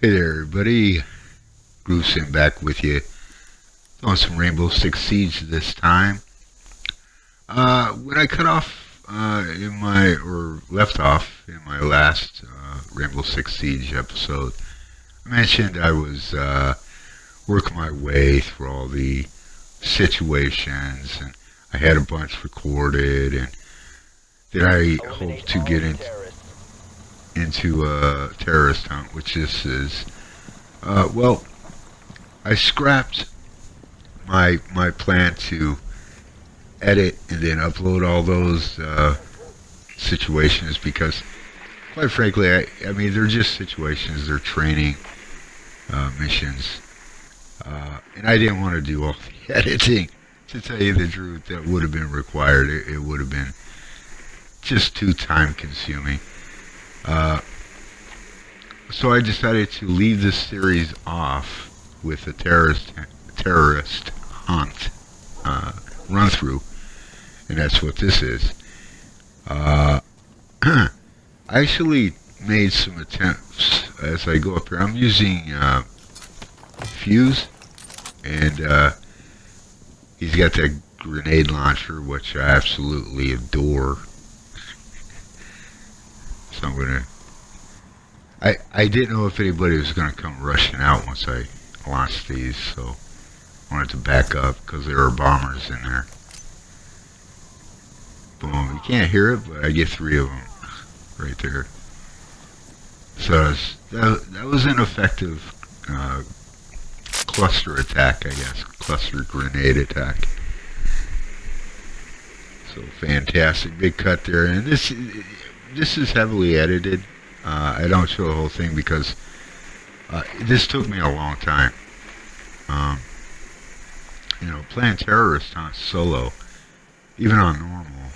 Hey there, everybody. GrooveSim back with you on some Rainbow Six Siege this time. When I cut off left off in my last Rainbow Six Siege episode, I mentioned I was working my way through all the situations, and I had a bunch recorded, and that I hope to get into a terrorist hunt, which this is. Well, I scrapped my plan to edit and then upload all those situations because, quite frankly, I mean, they're just situations. They're training missions, and I didn't want to do all the editing. To tell you the truth, that would have been required. It would have been just too time-consuming. So I decided to leave this series off with a terrorist hunt run through, and that's what this is. I actually made some attempts as I go up here. I'm using Fuse, and he's got that grenade launcher, which I absolutely adore. So I'm gonna. I didn't know if anybody was going to come rushing out once I launched these, so I wanted to back up because there are bombers in there. Boom. You can't hear it, but I get 3 of them right there. So that was an effective cluster attack, I guess. Cluster grenade attack. So fantastic. Big cut there. And this is heavily edited. I don't show the whole thing because this took me a long time. Playing terrorist on solo, even on normal,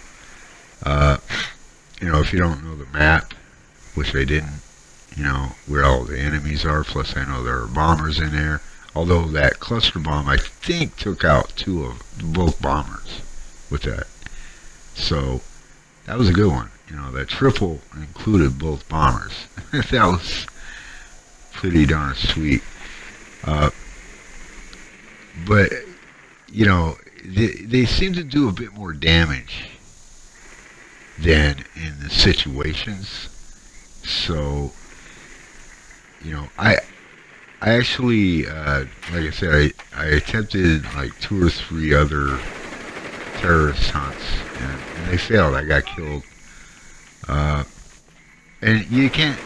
if you don't know the map, which I didn't, where all the enemies are, plus I know there are bombers in there, although that cluster bomb, I think, took out both bombers with that. So, that was a good one. That triple included both bombers. That was pretty darn sweet. But, they seem to do a bit more damage than in the situations. So, I actually, like I said, I attempted like 2 or 3 other terrorist hunts, and they failed. I got killed. And you can't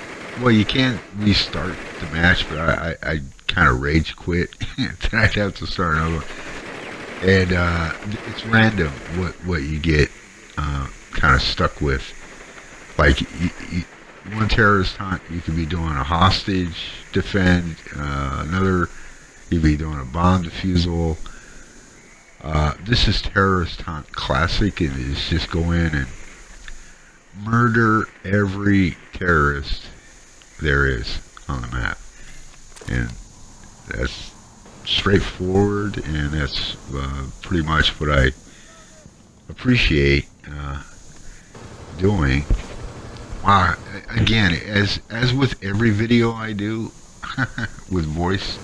restart the match, but I kind of rage quit. Then I'd have to start another. And it's random what you get kind of stuck with. Like one terrorist hunt, you could be doing a hostage defend. Another, you'd be doing a bomb defusal. This is terrorist hunt classic, and it's just go in and murder every terrorist there is on the map, and that's straightforward, and that's pretty much what I appreciate doing. Wow, again, as with every video I do with voice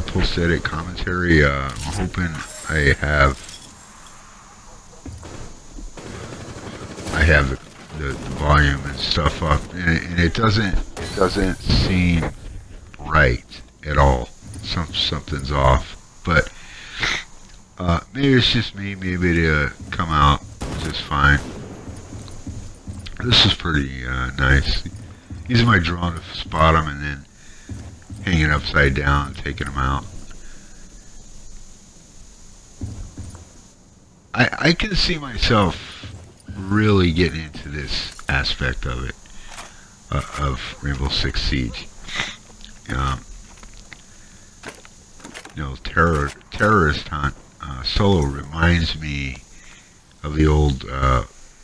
post-edit commentary, I'm hoping I have the volume and stuff up, and it doesn't seem right at all. Something's off, but maybe it's just me. Maybe it'll come out just fine. This is pretty nice. Using my drone to spot them and then hanging upside down, taking them out. I can see myself really getting into this aspect of it, of Rainbow Six Siege. Terrorist hunt solo reminds me of the old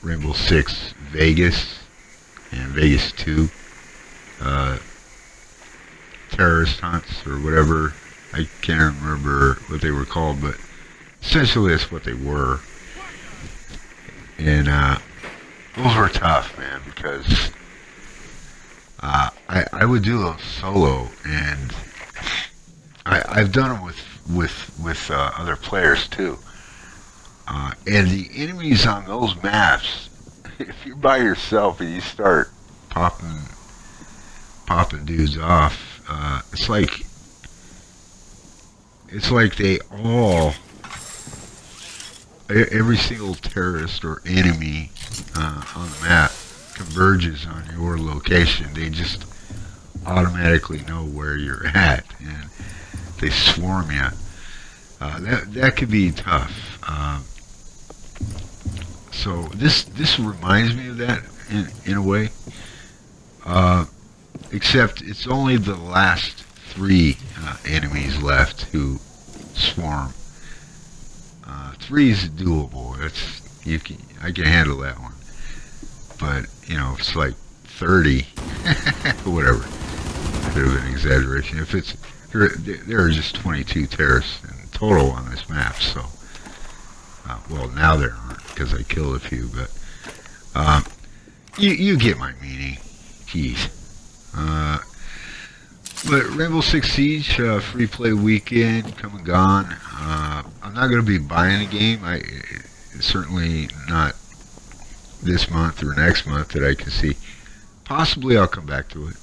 Rainbow Six Vegas and Vegas 2 terrorist hunts or whatever. I can't remember what they were called, but essentially that's what they were. And those were tough, man, because I would do those solo, and I've done them with other players too. And the enemies on those maps, if you're by yourself and you start popping dudes off, it's like they all, every single terrorist or enemy on the map converges on your location. They just automatically know where you're at, and they swarm you. That could be tough. So this reminds me of that in a way, except it's only the last three enemies left who swarm. Three is doable. I can handle that one. But it's like 30, whatever. Could have been an exaggeration. If it's there are just 22 terrorists in total on this map, so well, now there aren't because I killed a few, but you get my meaning. Jeez. But Rainbow Six Siege free play weekend come and gone. I'm not going to be buying the game. Certainly not this month or next month that I can see. Possibly I'll come back to it.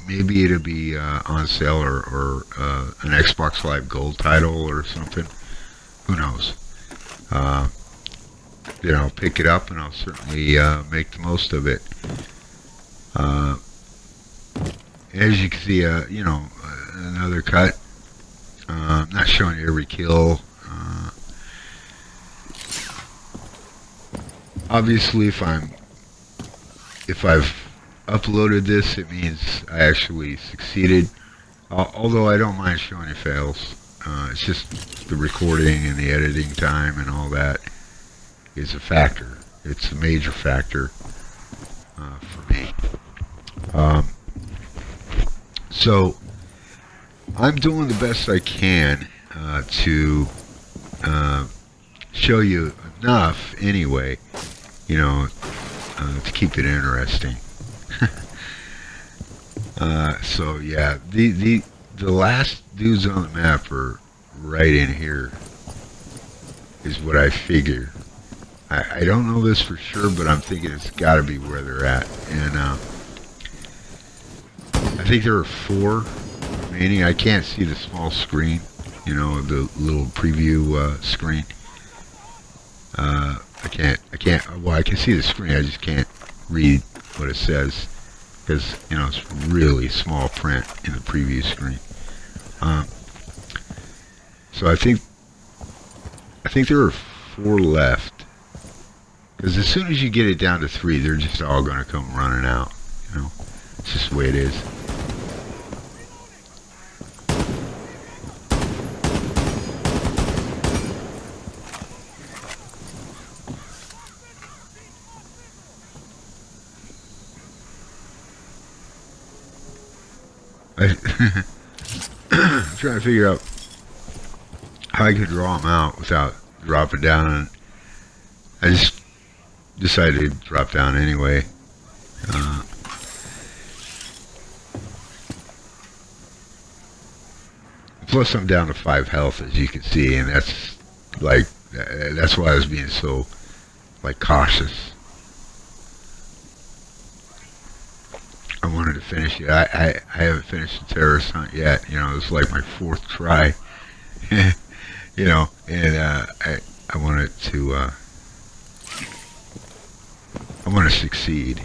Maybe it'll be on sale or an Xbox Live Gold title or something. Who knows? I'll pick it up and I'll certainly make the most of it. As you can see, another cut. I'm not showing you every kill. Obviously, if I've uploaded this, it means I actually succeeded. Although I don't mind showing you fails. It's just the recording and the editing time and all that is a factor. It's a major factor for me. So I'm doing the best I can to show you enough anyway, to keep it interesting. So yeah, the last dudes on the map are right in here, is what I figure. I don't know this for sure, but I'm thinking it's got to be where they're at. And I think there are 4 remaining. I can't see the small screen, the little preview screen. I can't, well, I can see the screen, I just can't read what it says, because, it's really small print in the preview screen. So I think there are 4 left, because as soon as you get it down to 3, they're just all going to come running out, It's just the way it is. I'm trying to figure out how I could draw them out without dropping down, and I just decided to drop down anyway. Plus I'm down to 5 health, as you can see, and that's why I was being so cautious. I wanted to finish it. I haven't finished the terrorist hunt yet. It's like my 4th try. And I wanted to I want to succeed.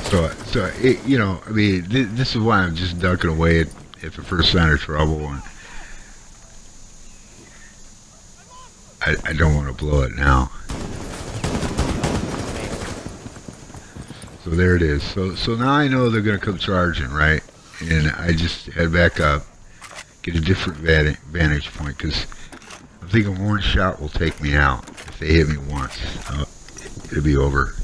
So I mean, this is why I'm just ducking away at the first sign of trouble, and I don't want to blow it now. So there it is. So now I know they're going to come charging, right? And I just head back up, get a different vantage point, because I'm thinking one shot will take me out. If they hit me once, it'll be over.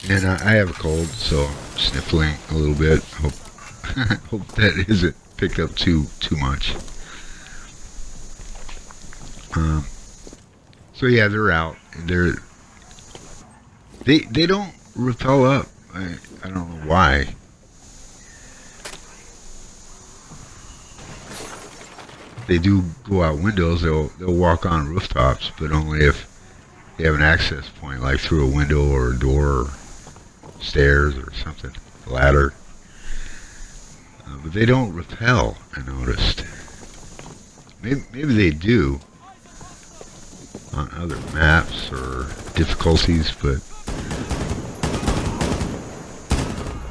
And I have a cold, so I'm sniffling a little bit. Hope that isn't picked up too much. So yeah, they're out. And they don't rappel up. I don't know why. They do go out windows. They'll walk on rooftops, but only if they have an access point, like through a window or a door or stairs or something, a ladder. But they don't rappel. I noticed. Maybe they do on other maps or difficulties, but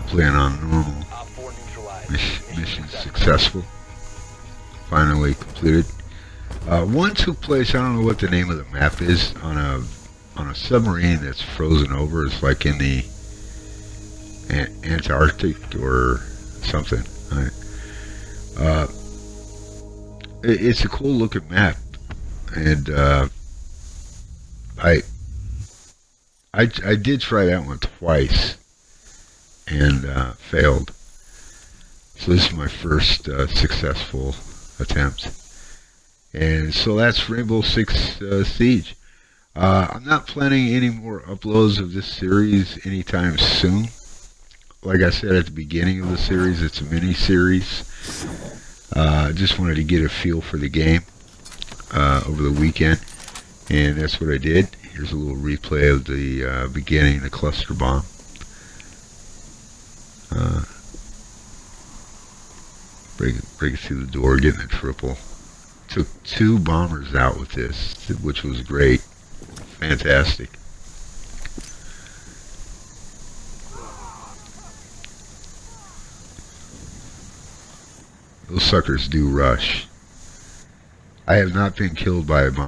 playing on normal. Mission successful. Finally completed. One took place. I don't know what the name of the map is, on a submarine that's frozen over. It's like in the Antarctic or something. It's a cool looking map, and I did try that one twice and failed. So this is my first successful attempt. And so that's Rainbow Six Siege. I'm not planning any more uploads of this series anytime soon. Like I said at the beginning of the series, it's a mini-series. I just wanted to get a feel for the game over the weekend, and that's what I did. Here's a little replay of the beginning, the cluster bomb. Break it through the door, getting a triple. Took 2 bombers out with this, which was great. Fantastic. Those suckers do rush. I have not been killed by a bomb.